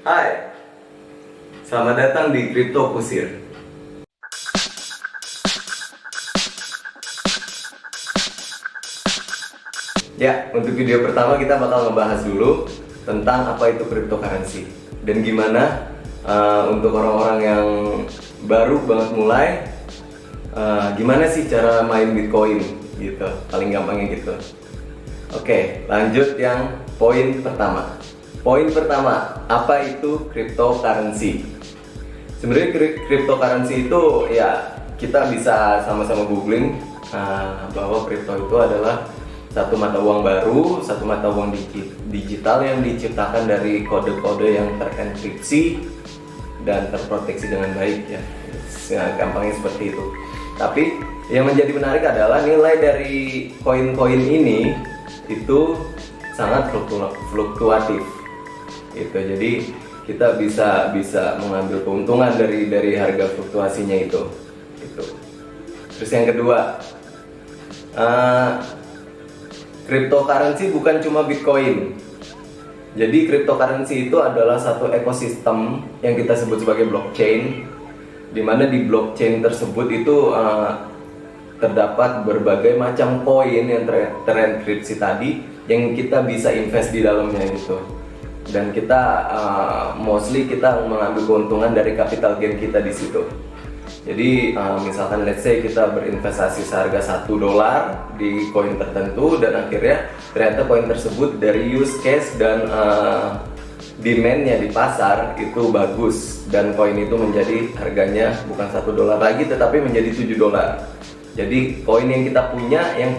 Hai, selamat datang di Crypto Kusir. Ya, untuk video pertama kita bakal ngebahas dulu tentang apa itu cryptocurrency dan gimana untuk orang-orang yang baru banget mulai, gimana sih cara main Bitcoin gitu, paling gampangnya gitu. Oke, lanjut yang poin pertama. Poin pertama, apa itu cryptocurrency? Sebenarnya cryptocurrency itu ya kita bisa sama-sama googling bahwa crypto itu adalah satu mata uang baru, satu mata uang digital yang diciptakan dari kode-kode yang terenkripsi dan terproteksi dengan baik ya. Gampangnya seperti itu. Tapi yang menjadi menarik adalah nilai dari koin-koin ini itu sangat fluktuatif. Gitu. Jadi kita bisa mengambil keuntungan dari harga fluktuasinya itu. Gitu. Terus yang kedua, cryptocurrency bukan cuma Bitcoin. Jadi cryptocurrency itu adalah satu ekosistem yang kita sebut sebagai blockchain, di mana di blockchain tersebut itu terdapat berbagai macam koin yang terenkripsi tadi yang kita bisa invest di dalamnya gitu. Dan kita mostly kita mengambil keuntungan dari capital gain kita di situ. Jadi misalkan let's say kita berinvestasi seharga $1 di koin tertentu dan akhirnya ternyata koin tersebut dari use case dan demand-nya di pasar itu bagus dan koin itu menjadi harganya bukan $1 lagi tetapi menjadi $7. Jadi koin yang kita punya yang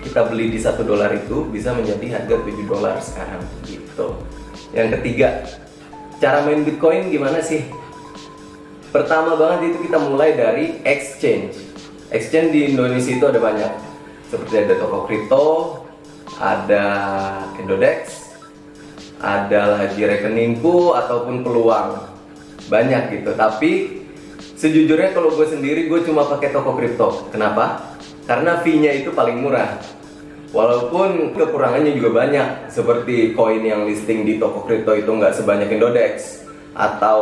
kita beli di $1 itu bisa menjadi harga $7 sekarang gitu. Yang ketiga, cara main Bitcoin gimana sih? Pertama banget itu kita mulai dari exchange. Exchange di Indonesia itu ada banyak. Seperti ada toko kripto, ada Indodex, ada lagi rekeningku ataupun peluang. Banyak gitu. Tapi sejujurnya kalau gue sendiri gue cuma pakai toko kripto. Kenapa? Karena fee-nya itu paling murah. Walaupun kekurangannya juga banyak. Seperti koin yang listing di toko kripto itu nggak sebanyak Indodex, atau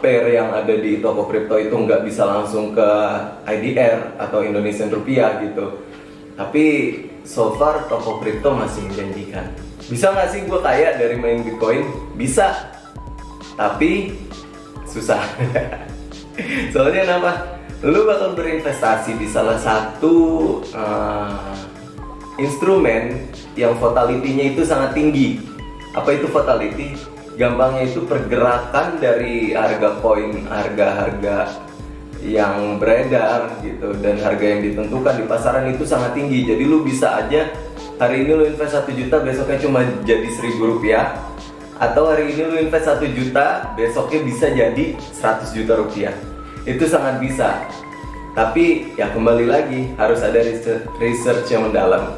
pair yang ada di toko kripto itu nggak bisa langsung ke IDR atau Indonesian Rupiah gitu. Tapi so far toko kripto masih menjanjikan. Bisa nggak sih gue kaya dari main Bitcoin? Bisa, tapi susah. Soalnya kenapa? Lu bakal berinvestasi di salah satu instrumen yang volatility-nya itu sangat tinggi. Apa itu volatility? Gampangnya itu pergerakan dari harga koin, harga-harga yang beredar gitu, dan harga yang ditentukan di pasaran itu sangat tinggi. Jadi lu bisa aja hari ini lu invest 1 juta, besoknya cuma jadi Rp1.000, atau hari ini lu invest 1 juta, besoknya bisa jadi 100 juta rupiah. Itu sangat bisa. Tapi ya kembali lagi harus ada research yang mendalam.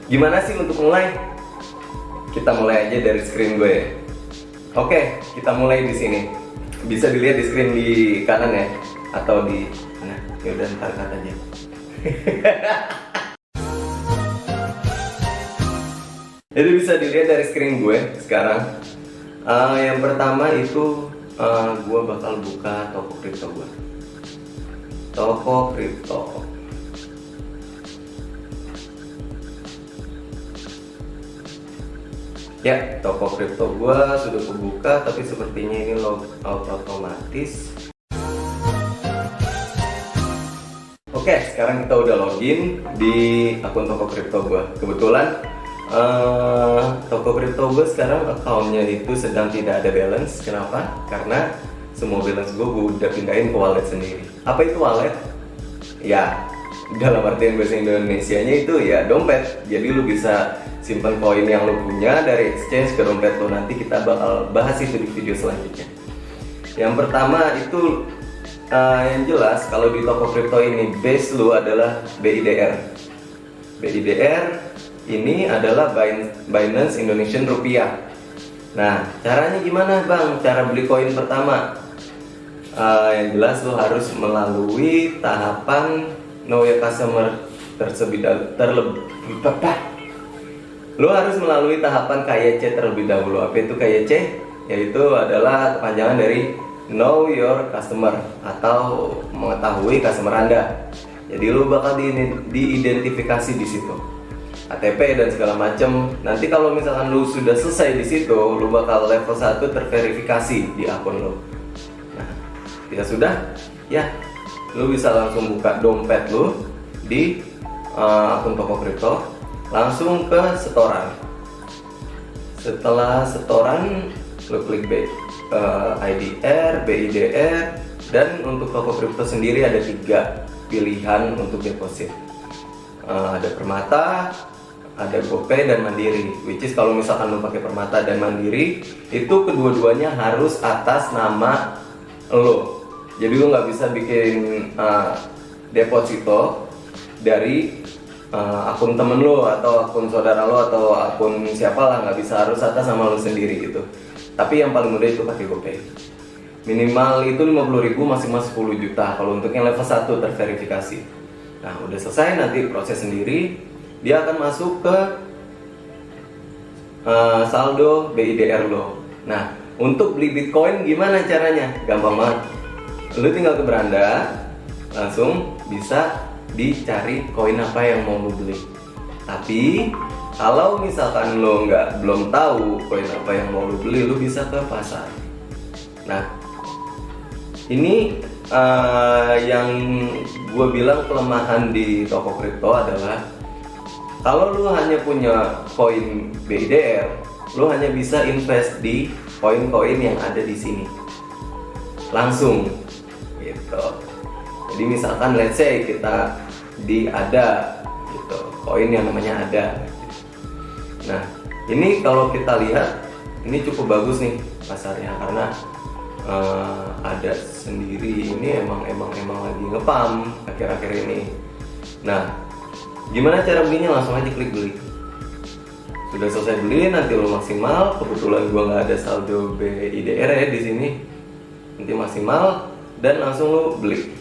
Gimana sih untuk mulai? Kita mulai aja dari screen gue. Oke, kita mulai di sini. Bisa dilihat di screen di kanan ya, atau di mana? Ya udah ntar cut aja. Jadi bisa dilihat dari screen gue sekarang. Yang pertama itu gue bakal buka toko kripto gue. Toko kripto. Ya, toko kripto gua sudah kebuka, tapi sepertinya ini logout otomatis. Oke, sekarang kita udah login di akun toko kripto gua. Kebetulan toko kripto gua sekarang akunnya itu sedang tidak ada balance. Kenapa? Karena semua balance gua udah pindahin ke wallet sendiri. Apa itu wallet? Ya, dalam artian bahasa Indonesianya itu ya dompet. Jadi lu bisa simpan koin yang lo punya dari exchange ke dompet lo. Nanti kita bakal bahas itu di video selanjutnya. Yang pertama itu yang jelas kalau di toko kripto ini base lo adalah BIDR. BIDR ini adalah Binance Indonesian Rupiah. Nah, caranya gimana bang? Cara beli koin pertama, yang jelas lo harus melalui tahapan know your customer Lo harus melalui tahapan KYC terlebih dahulu. Apa itu KYC? yaitu adalah kepanjangan dari Know Your Customer atau mengetahui customer Anda. Jadi lu bakal diidentifikasi di situ, KTP dan segala macem. Nanti kalau misalkan lu sudah selesai di situ, lu bakal level 1 terverifikasi di akun lu. Nah, jika sudah, ya lu bisa langsung buka dompet lu di akun toko kripto, langsung ke setoran. Setelah setoran, lu klik IDR, BIDR, dan untuk toko kripto sendiri ada 3 pilihan untuk deposit. Ada Permata, ada GoPay, dan Mandiri. Which is kalau misalkan lu pakai Permata dan Mandiri, itu kedua-duanya harus atas nama lo. Jadi lu nggak bisa bikin deposito dari akun temen lo atau akun saudara lo atau akun siapa lah, nggak bisa, harus atas nama lo sendiri gitu. Tapi yang paling mudah itu pakai GoPay. Minimal itu 50.000, maksimal 10 juta kalau untuk yang level 1 terverifikasi. Nah, udah selesai, nanti proses sendiri. Dia akan masuk ke saldo BIDR lo. Nah, untuk beli Bitcoin gimana caranya? Gampang banget. Lu tinggal ke beranda, langsung bisa dicari koin apa yang mau lu beli. Tapi kalau misalkan lo belum tahu koin apa yang mau lu beli, lu bisa ke pasar. Nah, ini yang gue bilang kelemahan di toko kripto adalah kalau lu hanya punya koin BIDR, lu hanya bisa invest di koin-koin yang ada di sini langsung gitu. Jadi misalkan let's say kita ada gitu koin yang namanya ada. Nah, ini kalau kita lihat ini cukup bagus nih pasarnya karena ada sendiri, ini emang lagi ngepam akhir-akhir ini. Nah, gimana cara belinya? Langsung aja klik beli. Sudah selesai beli, nanti lo maksimal. Kebetulan gua nggak ada saldo BIDR ya di sini. Nanti maksimal dan langsung lo beli.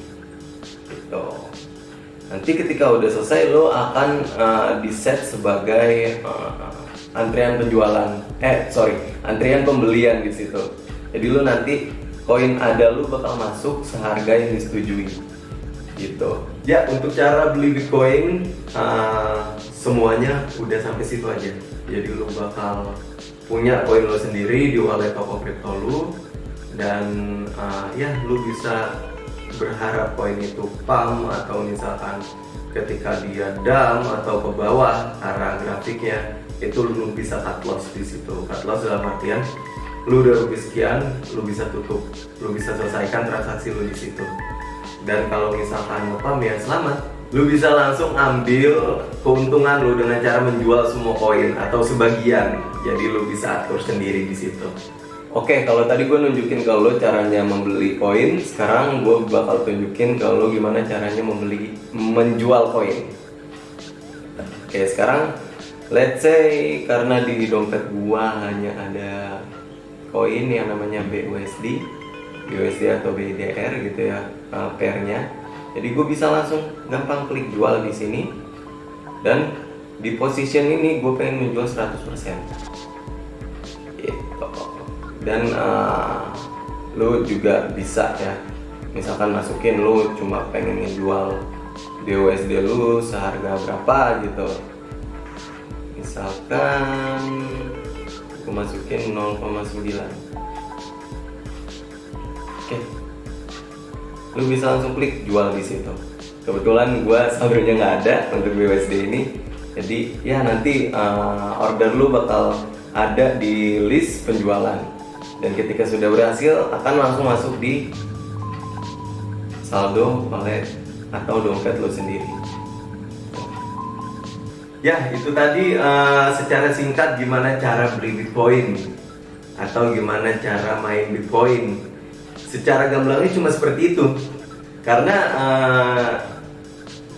Gitu. Nanti ketika udah selesai lo akan di-set sebagai antrian penjualan. Antrian pembelian di situ. Jadi lu nanti koin ada lu bakal masuk seharga yang disetujui gitu. Ya, untuk cara beli Bitcoin semuanya udah sampai situ aja. Jadi lu bakal punya koin lu sendiri di wallet toko kripto lu, dan ya lu bisa berharap koin itu pump atau misalkan ketika dia down atau ke bawah arah grafiknya itu lu bisa cut loss di situ. Cut loss dalam artian lu udah rugi sekian, lu bisa tutup, lu bisa selesaikan transaksi lu di situ. Dan kalau misalkan ngepam ya selamat, lu bisa langsung ambil keuntungan lu dengan cara menjual semua koin atau sebagian. Jadi lu bisa atur sendiri di situ. Oke, kalau tadi gue nunjukin ke lu caranya membeli koin, sekarang gue bakal tunjukin ke lu gimana caranya menjual koin. Oke, sekarang let's say karena di dompet gua hanya ada koin yang namanya BUSD atau BIDR gitu ya, pairnya. Jadi gue bisa langsung gampang klik jual di sini, dan di position ini gue pengen menjual 100% gitu. Dan lu juga bisa ya, misalkan masukin lu cuma pengen ngejual BUSD lu seharga berapa gitu, misalkan gue masukin 0,9. Oke, lu bisa langsung klik jual di situ. Kebetulan gue saldonya nggak ada untuk BUSD ini, jadi ya nanti order lu bakal ada di list penjualan, dan ketika sudah berhasil akan langsung masuk di saldo wallet atau dompet lu sendiri. Ya, itu tadi secara singkat gimana cara beli Bitcoin atau gimana cara main Bitcoin. Secara gamblangnya cuma seperti itu. Karena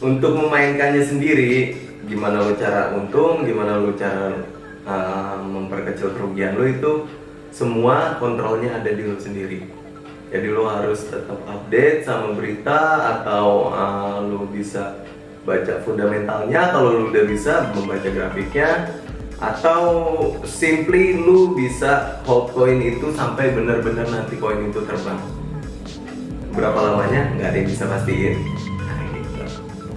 untuk memainkannya sendiri, gimana lo cara untung, gimana lo cara memperkecil kerugian lo, itu semua kontrolnya ada di lo sendiri. Jadi lo harus tetap update sama berita, atau lo bisa baca fundamentalnya kalau lu udah bisa membaca grafiknya, atau simply lu bisa hold koin itu sampai bener-bener nanti koin itu terbang. Berapa lamanya nggak ada yang bisa pastiin.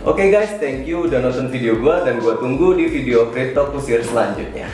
Oke guys, thank you udah nonton video gua dan gua tunggu di video Crypto Kusir selanjutnya.